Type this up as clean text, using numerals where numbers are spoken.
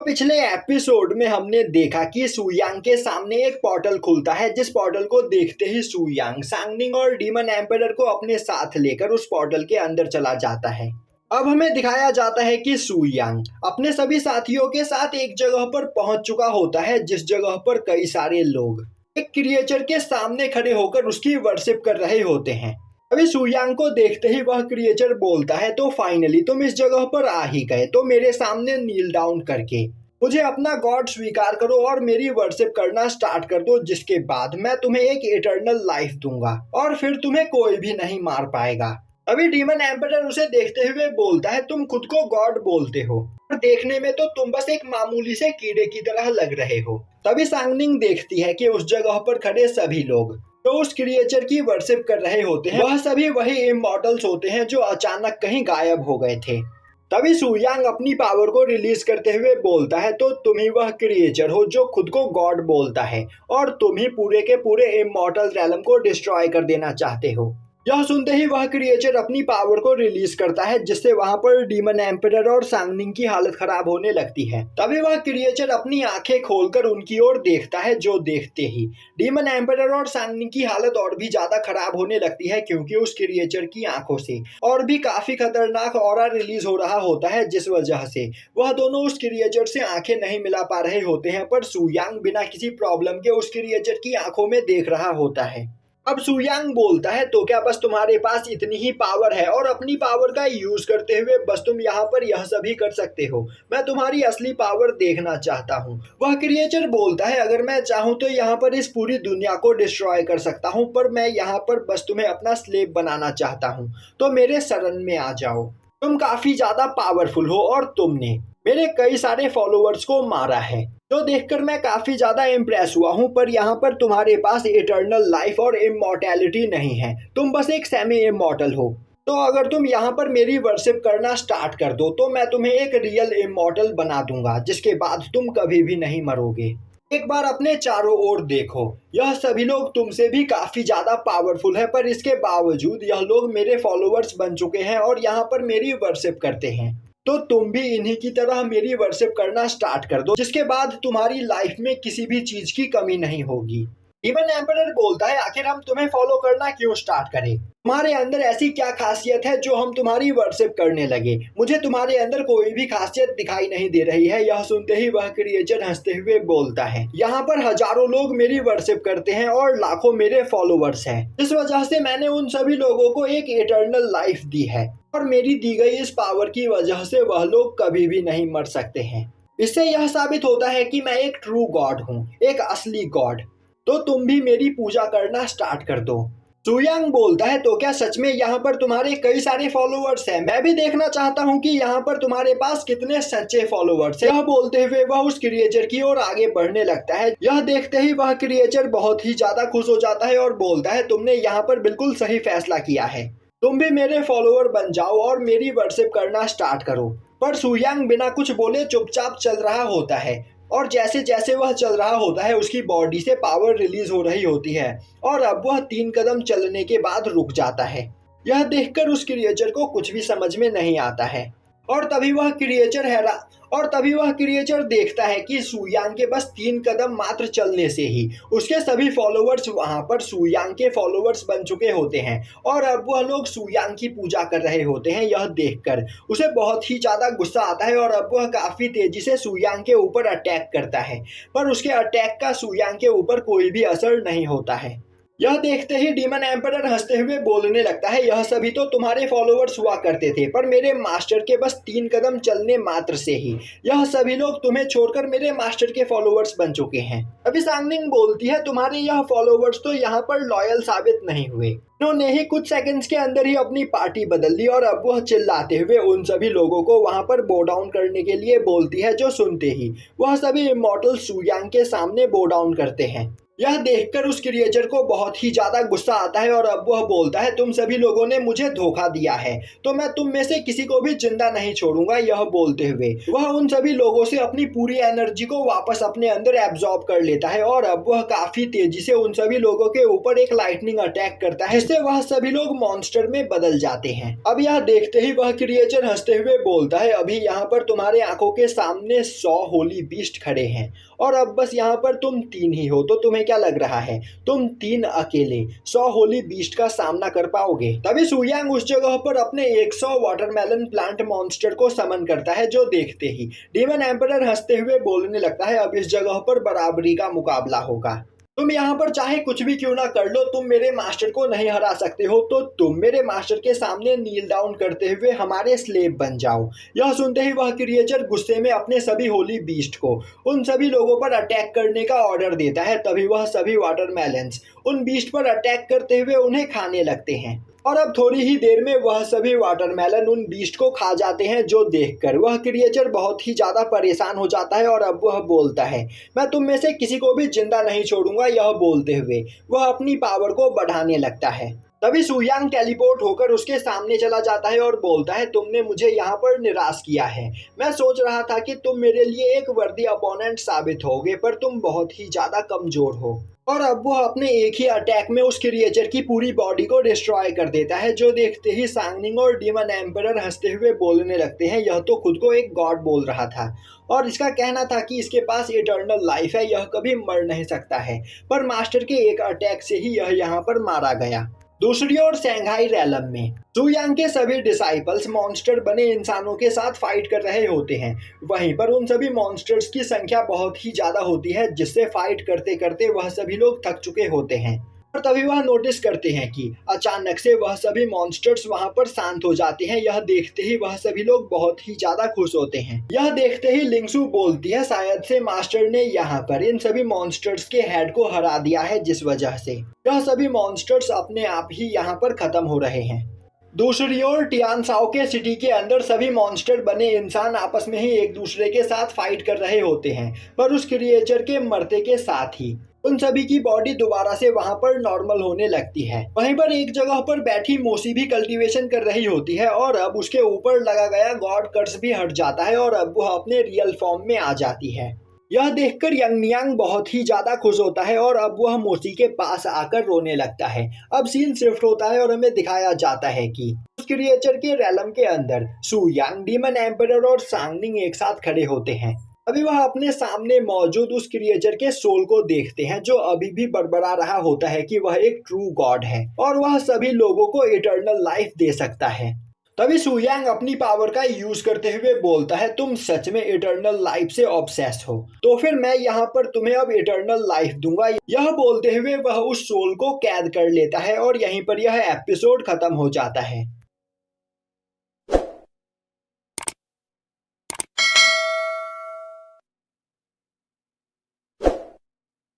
पिछले एपिसोड में हमने देखा कि सुयांग के सामने एक पोर्टल खुलता है, जिस पोर्टल को देखते ही सुयांग सांगनिंग और डीमन एम्परर को अपने साथ लेकर उस पोर्टल के अंदर चला जाता है। अब हमें दिखाया जाता है कि सुयांग अपने सभी साथियों के साथ एक जगह पर पहुंच चुका होता है, जिस जगह पर कई सारे लोग एक क्रिएचर के सामने खड़े होकर उसकी वर्शिप कर रहे होते हैं। अभी सुयांग को देखते ही वह क्रिएचर बोलता है, तो फाइनली तुम इस जगह पर आ ही गए, तो मेरे सामने नील डाउन करके मुझे अपना गॉड स्वीकार करो और मेरी वर्शिप करना स्टार्ट कर दो, जिसके बाद मैं तुम्हें एक इटर्नल लाइफ दूंगा और फिर तुम्हें कोई भी नहीं मार पाएगा। अभी डीमन एम्परर उसे देखते हुए बोलता है, तुम खुद को गॉड बोलते हो और देखने में तो तुम बस एक मामूली से कीड़े की तरह लग रहे हो। तभी सांगनिंग देखती है कि उस जगह पर खड़े सभी लोग तो उस क्रिएचर की वर्शिप कर रहे होते हैं, वह सभी वही इमॉर्टल्स होते हैं जो अचानक कहीं गायब हो गए थे। तभी सुयांग अपनी पावर को रिलीज करते हुए बोलता है, तो तुम ही वह क्रिएचर हो जो खुद को गॉड बोलता है और तुम ही पूरे के पूरे इमॉर्टल रैलम को डिस्ट्रॉय कर देना चाहते हो। यह सुनते ही वह क्रिएचर अपनी पावर को रिलीज करता है, जिससे वहां पर डीमन एम्परर और सांगनिंग की हालत खराब होने लगती है। तभी वह क्रिएचर अपनी आंखें खोलकर उनकी ओर देखता है, जो देखते ही डीमन एम्परर और सांगनिंग की हालत और भी ज्यादा खराब होने लगती है, क्योंकि उस क्रिएचर की आंखों से और भी काफी खतरनाक ऑरा रिलीज हो रहा होता है, जिस वजह से वह दोनों उस क्रिएचर से आंखें नहीं मिला पा रहे होते हैं। पर सुयांग बिना किसी प्रॉब्लम के उस क्रिएचर की आंखों में देख रहा होता है। अब सुयांग बोलता है, तो क्या बस तुम्हारे पास इतनी ही पावर है और अपनी पावर का यूज करते हुए बस तुम यहाँ पर यह सभी कर सकते हो? मैं तुम्हारी असली पावर देखना चाहता हूँ। वह क्रिएचर बोलता है, अगर मैं चाहूँ तो यहाँ पर इस पूरी दुनिया को डिस्ट्रॉय कर सकता हूँ, पर मैं यहाँ पर बस तुम्हें अपना स्लेव बनाना चाहता हूँ, तो मेरे शरण में आ जाओ। तुम काफी ज्यादा पावरफुल हो और तुमने मेरे कई सारे फॉलोअर्स को मारा है, जो देखकर मैं काफी ज्यादा इम्प्रेस हुआ हूँ, पर यहाँ पर तुम्हारे पास इटर्नल लाइफ और इमॉर्टैलिटी नहीं है, तुम बस एक सेमी इमॉर्टल हो। तो अगर तुम यहाँ पर मेरी वर्शिप करना स्टार्ट कर दो तो मैं तुम्हें एक रियल इमॉर्टल बना दूंगा, जिसके बाद तुम कभी भी नहीं मरोगे। एक बार अपने चारों ओर देखो, यह सभी लोग तुमसे भी काफी ज्यादा पावरफुल है, पर इसके बावजूद यह लोग मेरे फॉलोअर्स बन चुके हैं और यहाँ पर मेरी वर्शिप करते हैं। तो तुम भी इन्हीं की तरह मेरी वर्शिप करना स्टार्ट कर दो, जिसके बाद तुम्हारी लाइफ में किसी भी चीज की कमी नहीं होगी। डीमन एम्परर बोलता है, आखिर हम तुम्हें फॉलो करना क्यों स्टार्ट करें? तुम्हारे अंदर ऐसी क्या खासियत है जो हम तुम्हारी वर्शिप करने लगे? मुझे तुम्हारे अंदर कोई भी खासियत दिखाई नहीं दे रही है। यह सुनते ही वह क्रिएचर हंसते हुए बोलता है, यहाँ पर हजारों लोग मेरी वर्शिप करते हैं और लाखों मेरे फॉलोवर्स हैं, इस वजह से मैंने उन सभी लोगों को एक इटर्नल लाइफ दी है और मेरी दी गई इस पावर की वजह से वह लोग कभी भी नहीं मर सकते हैं। इससे यह साबित होता है कि मैं एक ट्रू गॉड हूँ, एक असली गॉड। तो तुम भी मेरी पूजा करना स्टार्ट कर दो। सुयांग बोलता है, तो क्या सच में यहाँ पर तुम्हारे कई सारे फॉलोअर्स हैं? मैं भी देखना चाहता हूँ कि यहाँ पर तुम्हारे पास कितने सच्चे फॉलोअर्स हैं। यह बोलते हुए वह उस क्रिएचर की ओर आगे बढ़ने लगता है। यह देखते ही वह क्रिएचर बहुत ही ज्यादा खुश हो जाता है और बोलता है, तुमने यहाँ पर बिल्कुल सही फैसला किया है, तुम भी मेरे फॉलोअर बन जाओ और मेरी वर्शिप करना स्टार्ट करो। पर सुयांग बिना कुछ बोले चुपचाप चल रहा होता है और जैसे जैसे वह चल रहा होता है उसकी बॉडी से पावर रिलीज हो रही होती है और अब वह 3 कदम चलने के बाद रुक जाता है। यह देखकर उस क्रिएचर को कुछ भी समझ में नहीं आता है और तभी वह क्रिएचर देखता है कि सुयांग के बस 3 कदम मात्र चलने से ही उसके सभी फॉलोअर्स वहां पर सुयांग के फॉलोअर्स बन चुके होते हैं और अब वह लोग सुयांग की पूजा कर रहे होते हैं। यह देखकर उसे बहुत ही ज्यादा गुस्सा आता है और अब वह काफी तेजी से सुयांग के ऊपर अटैक करता है, पर उसके अटैक का सुयांग के ऊपर कोई भी असर नहीं होता है। यह देखते ही डीमन एम्परर हंसते हुए बोलने लगता है, यह सभी तो तुम्हारे फॉलोअर्स हुआ करते थे, पर मेरे मास्टर के बस 3 कदम चलने मात्र से ही यह सभी लोग तुम्हें छोड़कर मेरे मास्टर के फॉलोअर्स बन चुके हैं। अभी सांगनिंग बोलती है, तुम्हारे यह फॉलोअर्स तो यहाँ पर लॉयल साबित नहीं हुए, उन्होंने ही कुछ सेकंड्स के अंदर ही अपनी पार्टी बदल ली और अब वह चिल्लाते हुए उन सभी लोगों को वहां पर बो डाउन करने के लिए बोलती है, जो सुनते ही वह सभी इमॉर्टल सुयांग के सामने बो डाउन करते हैं। यह देखकर उस क्रिएचर को बहुत ही ज्यादा गुस्सा आता है और अब वह बोलता है, तुम सभी लोगों ने मुझे धोखा दिया है तो मैं तुम में से किसी को भी जिंदा नहीं छोड़ूंगा। यह बोलते हुए वह उन सभी लोगों से अपनी पूरी एनर्जी को वापस अपने अंदर एब्जॉर्ब कर लेता है और अब वह काफी तेजी से उन सभी लोगों के ऊपर एक लाइटनिंग अटैक करता है, जिससे वह सभी लोग मॉन्स्टर में बदल जाते हैं। अब यह देखते ही वह क्रिएचर हंसते हुए बोलता है, अभी यहाँ पर तुम्हारे आंखों के सामने 100 होली बीस्ट खड़े हैं और अब बस यहाँ पर तुम 3 ही हो, तो तुम्हें क्या लग रहा है तुम 3 अकेले 100 होली बीस्ट का सामना कर पाओगे? तभी सुयांग उस जगह पर अपने 100 वाटरमेलन प्लांट मॉन्स्टर को समन करता है, जो देखते ही डीमन एम्परर हंसते हुए बोलने लगता है, अब इस जगह पर बराबरी का मुकाबला होगा। तुम यहाँ पर चाहे कुछ भी क्यों ना कर लो, तुम मेरे मास्टर को नहीं हरा सकते हो, तो तुम मेरे मास्टर के सामने नील डाउन करते हुए हमारे स्लेव बन जाओ। यह सुनते ही वह क्रिएचर गुस्से में अपने सभी होली बीस्ट को उन सभी लोगों पर अटैक करने का ऑर्डर देता है। तभी वह सभी वाटरमेलन्स उन बीस्ट पर अटैक करते हुए उन्हें खाने लगते हैं और अब थोड़ी ही देर में वह सभी वाटरमेलन उन बीस्ट को खा जाते हैं, जो देखकर वह क्रिएचर बहुत ही ज्यादा परेशान हो जाता है और अब वह बोलता है, मैं तुम में से किसी को भी जिंदा नहीं छोड़ूंगा। यह बोलते हुए वह अपनी पावर को बढ़ाने लगता है। तभी सुयांग टेलीपोर्ट होकर उसके सामने चला जाता है और बोलता है, तुमने मुझे यहाँ पर निराश किया है। मैं सोच रहा था कि तुम मेरे लिए एक वर्दी अपोनेंट साबित होगे, पर तुम बहुत ही ज्यादा कमजोर हो। और अब वह अपने एक ही अटैक में उस क्रिएचर की पूरी बॉडी को डिस्ट्रॉय कर देता है, जो देखते ही सांगनिंग और डीमन एम्परर हंसते हुए बोलने लगते हैं, यह तो खुद को एक गॉड बोल रहा था और इसका कहना था कि इसके पास इटर्नल लाइफ है, यह कभी मर नहीं सकता है, पर मास्टर के एक अटैक से ही यह यहाँ पर मारा गया। दूसरी ओर शंघाई रैलम में सुयांग के सभी डिसाइपल्स मॉन्स्टर बने इंसानों के साथ फाइट कर रहे होते हैं। वहीं पर उन सभी मॉन्स्टर्स की संख्या बहुत ही ज्यादा होती है, जिससे फाइट करते करते वह सभी लोग थक चुके होते हैं। और तभी वह नोटिस करते हैं कि अचानक से वह सभी मॉन्स्टर्स वहां पर शांत हो जाते हैं। यह देखते ही वह सभी लोग बहुत ही ज्यादा खुश होते हैं। यह देखते ही लिंगसू बोलती है, शायद से मास्टर ने यहाँ पर इन सभी मॉन्स्टर्स के हेड को हरा दिया है, जिस वजह से यह सभी मॉन्स्टर्स अपने आप ही यहाँ पर खत्म हो रहे हैं। दूसरी ओर टियानसाओ के सिटी के अंदर सभी मॉन्स्टर बने इंसान आपस में ही एक दूसरे के साथ फाइट कर रहे होते हैं, पर उस क्रिएचर के मरते के साथ ही उन सभी की बॉडी दोबारा से वहां पर नॉर्मल होने लगती है। वहीं पर एक जगह पर बैठी मोसी भी कल्टीवेशन कर रही होती है और अब उसके ऊपर लगा गया गॉड कर्स भी हट जाता है और अब वह अपने रियल फॉर्म में आ जाती है। यह देखकर यांग बहुत ही ज्यादा खुश होता है और अब वह मोसी के पास आकर रोने लगता है। अब सीन शिफ्ट होता है और हमें दिखाया जाता है कि उस क्रिएचर के रैलम के अंदर सुयांग, डीमन एम्परर और सांगनिंग एक साथ खड़े होते हैं। अभी वह अपने सामने मौजूद उस क्रिएचर के सोल को देखते हैं, जो अभी भी बड़बड़ा रहा होता है कि वह एक ट्रू गॉड है और वह सभी लोगों को इटर्नल लाइफ दे सकता है। तभी सुयांग अपनी पावर का यूज करते हुए बोलता है, तुम सच में इटर्नल लाइफ से ऑब्सेस्ड हो, तो फिर मैं यहाँ पर तुम्हें अब इटर्नल लाइफ दूंगा। यह बोलते हुए वह उस सोल को कैद कर लेता है और यहीं पर यह एपिसोड खत्म हो जाता है।